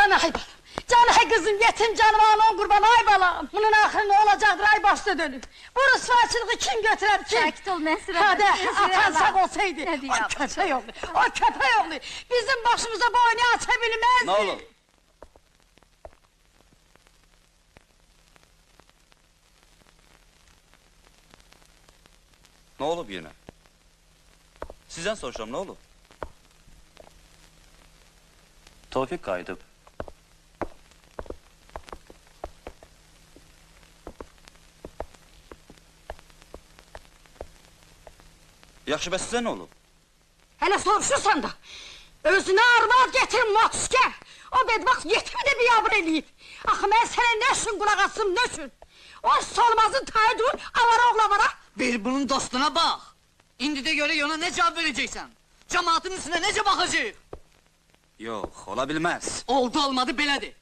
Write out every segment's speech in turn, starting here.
Canı hay balam, canı hay kızım, yetim canım ağlan kurban ay balam. Bunun ahırı ne olacaktır, ay başta dönür. Bu rüsvaçılığı kim götürer, kim? Sakit ol Mesut. Hadi, atan sağ olsaydı, o köpek oğlu, o köpek oğlu. Bizim başımıza bu oyunu açabilmezdi. Ne olur? Ne olub yine? Sizden soruşuram, ne olub? Tevfik qayıdıb. Yaxşı, bəs sizə nə olub? Hele soruşursan da, özüne arvad getirin motusker. O bedbaxt yetimi de biyabır eləyib. Axı mən sənə nə üçün qulaq asım, nə üçün? O solmazın tayı dur, avara oğlavara. Bir bunun dostuna bax! İndi də görə ona ne cevap vereceksen? Cemaatın üstüne nece bakacak? Yox, ola bilməz. Oldu olmadı belədir.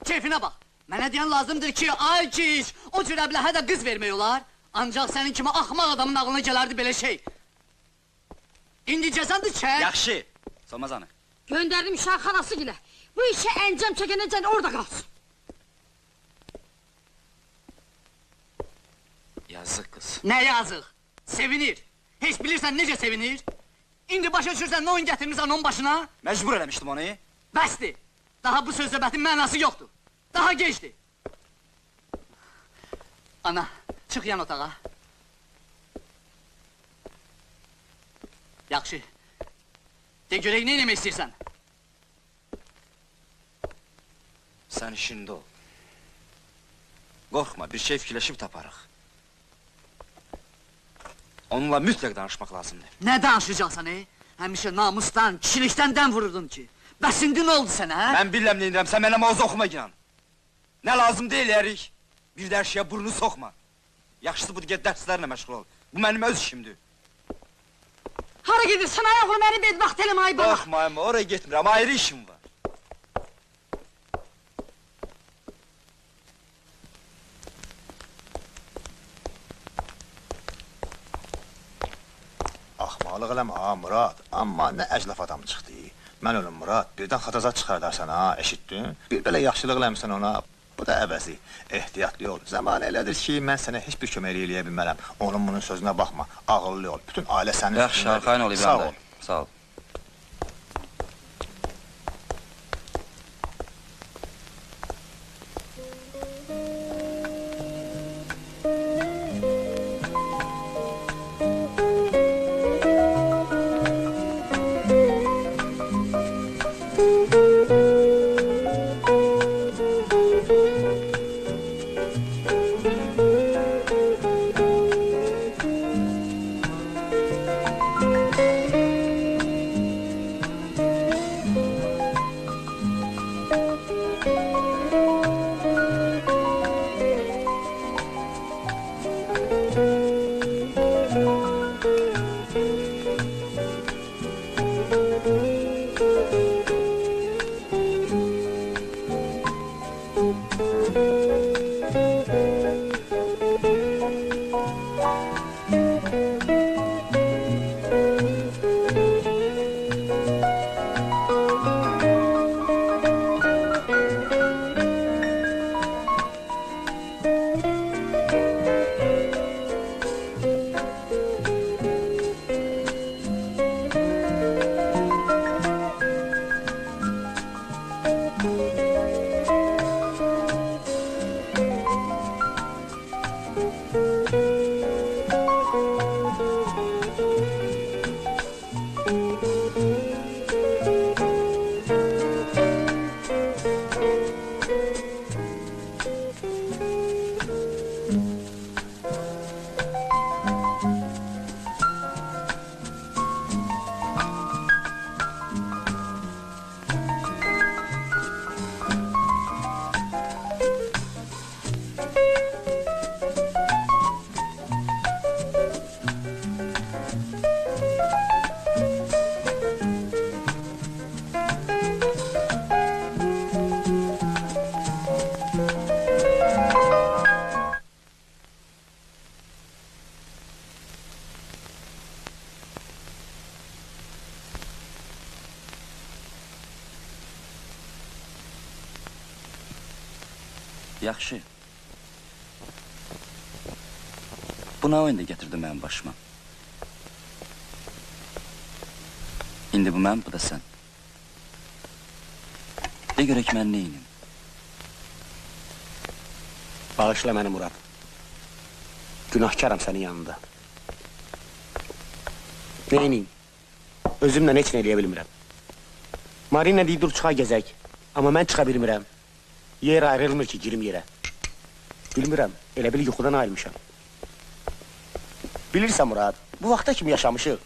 Keyfine bak! Mənə deyən lazımdır ki, ay kiş, o cür əbləhə də qız vermək olar. Ancaq sənin kimi axmaq adamın ağlına gələrdi belə şey. İndi cəzandır çək! Yaxşı, Solmaz hanı? Gönderdim şarkhanası gile. Bu işe encam çekenecen orada kalsın. Yazık kız. Ne yazıq? Sevinir! Heç bilirsən necə sevinir? İndi başa düşürsən nə oyun gətirmirsən onun başına? Məcbur eləmişdim onu. Bəsdir! Daha bu söz söhbətin mənası yoxdur. Daha gecdir. Ana, çıx yan otağa. Yaxşı. De görək nə eləmək istəyirsən? Sən işində ol. Qorxma, bir şey fikirləşib taparıq. Onunla mütləq danışmaq lazımdır. Nə danışacaqsan, Həmişə namusdan, kişilikdən dəm vururdun ki. Bəs indi nə oldu sənə, hə? Mən biləm neyinirəm, sən mənə mağaz oxuma giran. Nə lazım deyil, ərik. Bir də hər şeyə burnu soxma. Yaxşısı budur, get dərslərlə məşğul ol. Bu mənim öz işimdir. Hara gidirsən ay oğlum, beni bedbaxt eləm ay bala. Qorxma, amma oraya getmirəm, ayrı işim var. Axmaqlıq eləmə ha Murad, amma nə əclaf adam çıxdı. Mən ölüm Murad, birdən xataza çıxardarsan ha, eşitdin? Bir belə yaxşılıq eləmsən ona, bu da əvəzi. Ehtiyatlı ol, zaman elədir ki, mən sənə heç bir kömək eləyə bilmərəm. Onun bunun sözünə baxma, ağıllı ol, bütün ailə sənin Yaxşı, arxayın ol İbrahim dayı. Sağ ol. Yaxşı. Bu nə oyunda gətirdi mənim başıma? İndi bu mən, bu da sən. De görək mən neyim? Bağışla məni Murad. Günahkaram sənin yanında. Neyniyim? Özümlə heç nə eləyə bilmirəm. Marina deyir, dur çıxa gəzək. Amma mən çıxa bilmirəm. Yer ayrılmır ki, girim yerə. Bilmirəm, elə bil yuxudan ayrılmışam. Bilirsən Murad, bu vaxta kimi yaşamışıq.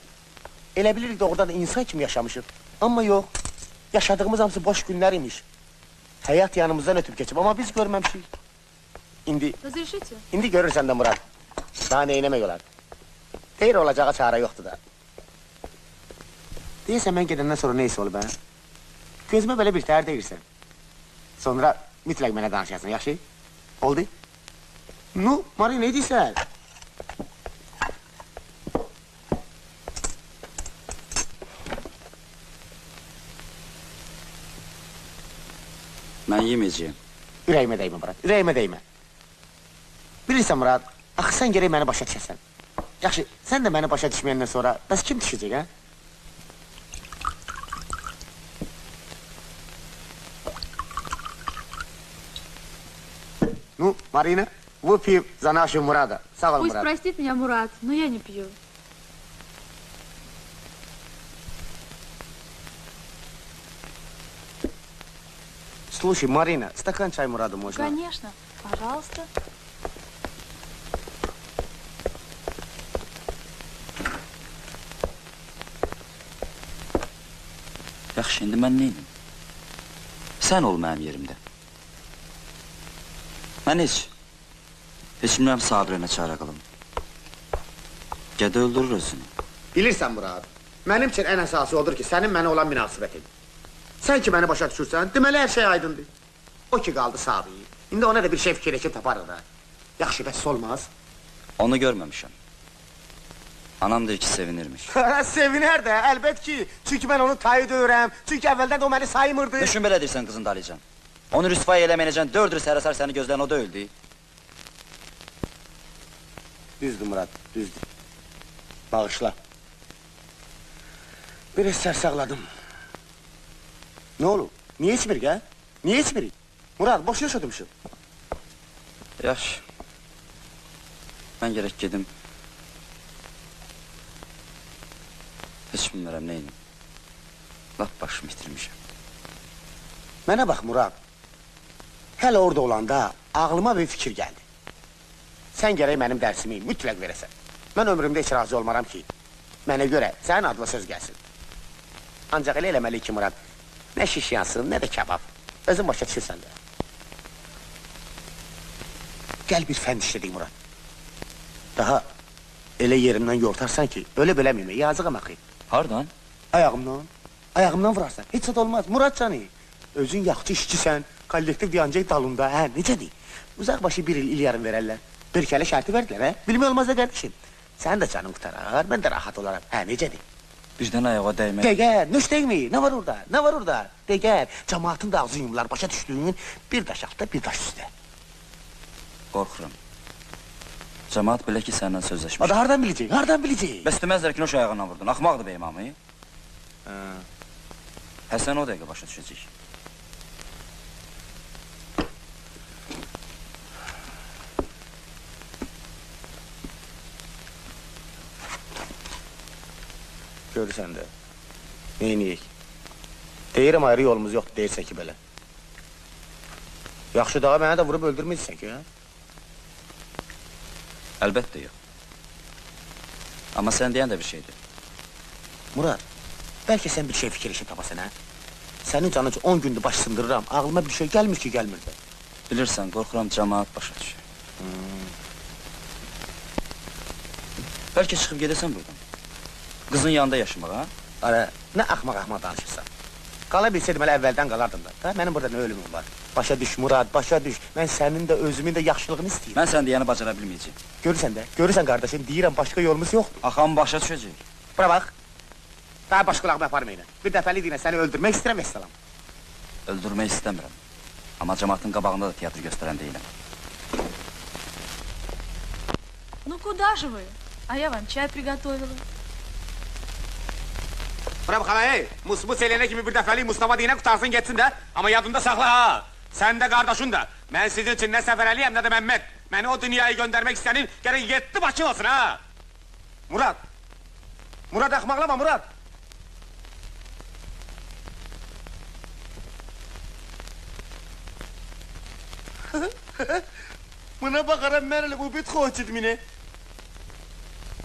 Elə bilirik doğrudan da insan kimi yaşamışıq. Amma yox, yaşadığımız hamısı boş günlər imiş. Həyat yanımızdan ötüb keçib, amma biz görməmişik. İndi görürsən də Murad. Daha nə eləmək olar? Deyir olacağa çare yoxdur da. Deyirsən mən gedəndən sonra neysə olub, hə? Gözümə belə bir təhər deyirsən. Sonra mütləq mənə danışasın, yaxşı? Oldu? Nu, Mari, ne deyirsən? Mən yeməyəcəyim. Ürəyimə dəymə, Murad, ürəyimə dəymə. Bilirsən, Murad, axı sən gərək məni başa düşəsən. Yaxşı, sən də məni başa düşməyəndən sonra, bəs kim düşəcək, hə? Ну, Марина, выпьем за нашу Мурада. Сağ ol, Пусть Мурад. простит меня Мурат, но я не пью. Слушай, Марина, стакан чай Мураду можно? Конечно, пожалуйста. Yaxşı, indi mən neyim? Sən ol mənim yerimdə. Mən heç bilmirəm Sabirinə çarə qılım. Gədə öldürür özünü. Bilirsən Murad, mənim üçün ən əsası odur ki, sənin mənə olan münasibətin. Sən ki məni başa düşürsən, deməli hər şey aydındır. O ki qaldı Sabi, indi ona da bir şey fikirləşib taparıq da. Yaxşı, bəs olmaz. Onu görməmişəm. Anam deyir ki, sevinirmiş. Sevinər də, əlbət ki. Çünki mən onu tayı döyürəm, çünki əvvəldən də o məni saymırdı. Düşün belə deyirsən qızın Dalican. Onu rüsvay eləməyəcəkən 4 il sərəsər səni gözləyən o da öldü. Düzdür Murad, düzdür. Bağışla. Biraz sərsaqladım. Ne olub? Niye içmirik, hə? Niye içmirik? Murad, boş yaşadımşın. Yaxşı. Mən gərək gedim. Heç bilmirəm neyim. Lap başımı itirmişəm. Mənə bax Murad. Hələ orada olanda ağlıma bir fikir gəldi. Sən gərək mənim dərsimi mütləq verəsən. Mən ömrümdə heç razı olmaram ki, mənə görə sənin adla söz gəlsin. Ancaq elə eləməli ki, Murad, nə şiş yansın, nə də kebab. Özün başa düşürsən də. Gəl bir fənd işlədik, Murad. Daha elə yerimdən yortarsan ki, öyle beləmiyim, yazıqam axı. Hardan? Ayağımdan, ayağımdan vurarsan, heç zat olmaz, Murad canı. Özün yaxçı işçisən, kollektiv diyancaq dalında, hə, necədir? Uzaqbaşı bir il yarım verərlər. Bir kələ şərti verdilər, hə? Bilmək olmaz da qardeşim. Sən də canın qutarar, mən də rahat olaram, hə, necədir? Birdən ayağa dəymək. Dəgər, nöş deymi? Nə var orada? Nə var orada? Dəgər, cəmaatın da ağzı yumlar, başa düşdüyün, bir daş altda, bir daş üstə. Qorxuram. Cəmaat belə ki, səndən sözləşmiş. Ada hardan biləcək, hardan biləcək? Bəs deməzlər ki, noş ayağına vurdun, axmaqdır bey imamı. Həsən o dəqiqə başa düşəcək. Görürsən də, neyniyik? Deyirəm ayrı yolumuz yoxdur, deyirsə ki belə. Yaxşı daha mənə də vurub öldürməyəcəksən ki, hə? Əlbəttə yox. Amma sən deyən də bir şeydir. Murad, bəlkə sən bir şey fikirləşib tapasan, hə? Sənin canın üçün 10 gündür baş sındırıram, ağlıma bir şey gəlmir ki, gəlmir də. Bilirsən, qorxuram cəmaat başa düşür. Bəlkə çıxıb gedəsən buradan. Qızın yanında yaşamağa, ha? Ara, nə axmaq-axmaq danışırsan. Qala bilsəydim, hələ əvvəldən qalardım da. Da, mənim burada nə ölümüm var. Başa düş, Murad, başa düş. Mən sənin də özümün də yaxşılığını istəyirəm. mən sən deyəni bacara bilməyəcəyim. Görürsən qardaşım, deyirəm, başqa yolumuz yoxdur. Axam başa düşəcək. Bura bax. Daha baş qulağımı aparmayın. Bir dəfəli deyinə səni öldürmək istəyirəm, əssalam. Öldürmək istəmirəm. Amma cəmaatın qabağında da teatr göstərən deyiləm. Ну куда же вы? А я вам чай приготовила. Bura bax hala, mus eləyənə kimi bir dəfəlik Mustafa deyinə qutarsın getsin də. Amma yadında saxla ha. Sən də qardaşın da. Mən sizin üçün nə Səfərəliyəm, nə də Məmməd. Məni o dünyayı göndərmək istənin gərək 7 başın olsun ha. Murad. Murad axmaqlama Murad. Buna bakaram mən elə bu bit xoçidmini.